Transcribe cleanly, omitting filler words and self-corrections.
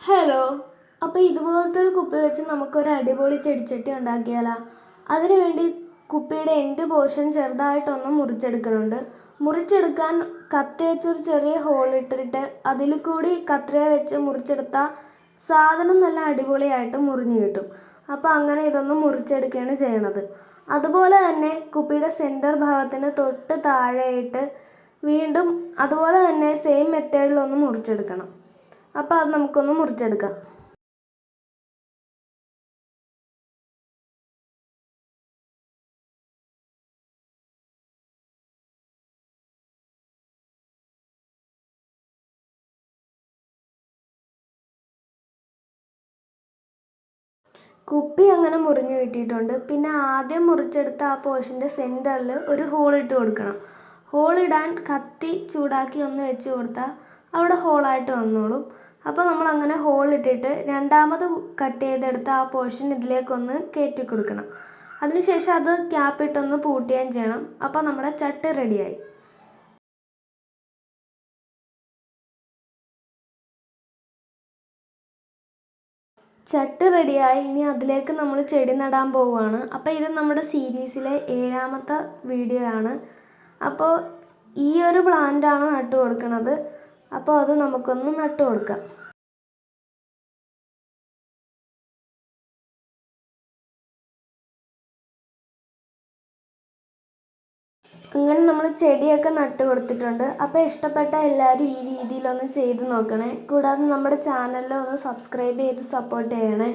Hello. അപ്പോൾ ഇതുപോലത്തെ ഒരു കുപ്പി വെച്ച് നമുക്കൊരു അടിപൊളി ചെടിച്ചട്ടി ഉണ്ടാക്കിയാലോ? അതിനു വേണ്ടി കുപ്പിയുടെ എൻഡ് പോർഷൻ ചെറുതായിട്ടൊന്ന് മുറിച്ചെടുക്കുന്നുണ്ട്. മുറിച്ചെടുക്കാൻ കത്തി വെച്ചൊരു ചെറിയ ഹോൾ ഇട്ടിട്ട് അതിൽ കൂടി കത്രിക വെച്ച് മുറിച്ചെടുത്താൽ സാധനം നല്ല അടിപൊളിയായിട്ട് മുറിഞ്ഞു കിട്ടും. അപ്പോൾ അങ്ങനെ ഇതൊന്ന് മുറിച്ചെടുക്കുകയാണ് ചെയ്യണത്. അതുപോലെ തന്നെ കുപ്പിയുടെ സെൻറ്റർ ഭാഗത്തിന് തൊട്ട് താഴെയായിട്ട് വീണ്ടും അതുപോലെ തന്നെ സെയിം മെത്തേഡിലൊന്ന് മുറിച്ചെടുക്കണം. അപ്പോൾ അത് നമുക്കൊന്ന് മുറിച്ചെടുക്കാം. കുപ്പി അങ്ങനെ മുറിഞ്ഞു കിട്ടിയിട്ടുണ്ട്. പിന്നെ ആദ്യം മുറിച്ചെടുത്ത ആ പോർഷൻ്റെ സെൻറ്ററിൽ ഒരു ഹോൾ ഇട്ട് കൊടുക്കണം. ഹോൾ ഇടാൻ കത്തി ചൂടാക്കി ഒന്ന് വെച്ച് കൊടുത്താൽ അവിടെ ഹോളായിട്ട് വന്നോളും. അപ്പോൾ നമ്മൾ അങ്ങനെ ഹോൾ ഇട്ടിട്ട് രണ്ടാമത് കട്ട് ചെയ്തെടുത്ത ആ പോർഷൻ ഇതിലേക്കൊന്ന് കയറ്റി കൊടുക്കണം. അതിനുശേഷം അത് ക്യാപ്പിട്ടൊന്ന് പൂട്ടുകയും ചെയ്യണം. അപ്പോൾ നമ്മുടെ ചട്ടി റെഡിയായി. ചട്ടി റെഡിയായി. ഇനി അതിലേക്ക് നമ്മൾ ചെടി നടാൻ പോവുകയാണ്. അപ്പോൾ ഇത് നമ്മുടെ സീരീസിലെ 7ാമത്തെ വീഡിയോ ആണ്. അപ്പോൾ ഈ ഒരു പ്ലാന്റാണ് നട്ടു കൊടുക്കുന്നത്. അപ്പോൾ അത് നമുക്കൊന്ന് നട്ടു കൊടുക്കാം. അങ്ങനെ നമ്മൾ ചെടിയൊക്കെ നട്ടു കൊടുത്തിട്ടുണ്ട്. അപ്പോൾ ഇഷ്ടപ്പെട്ട എല്ലാവരും ഈ രീതിയിലൊന്ന് ചെയ്ത് നോക്കണേ. കൂടാതെ നമ്മുടെ ചാനലിൽ ഒന്ന് സബ്സ്ക്രൈബ് ചെയ്ത് സപ്പോർട്ട് ചെയ്യണേ.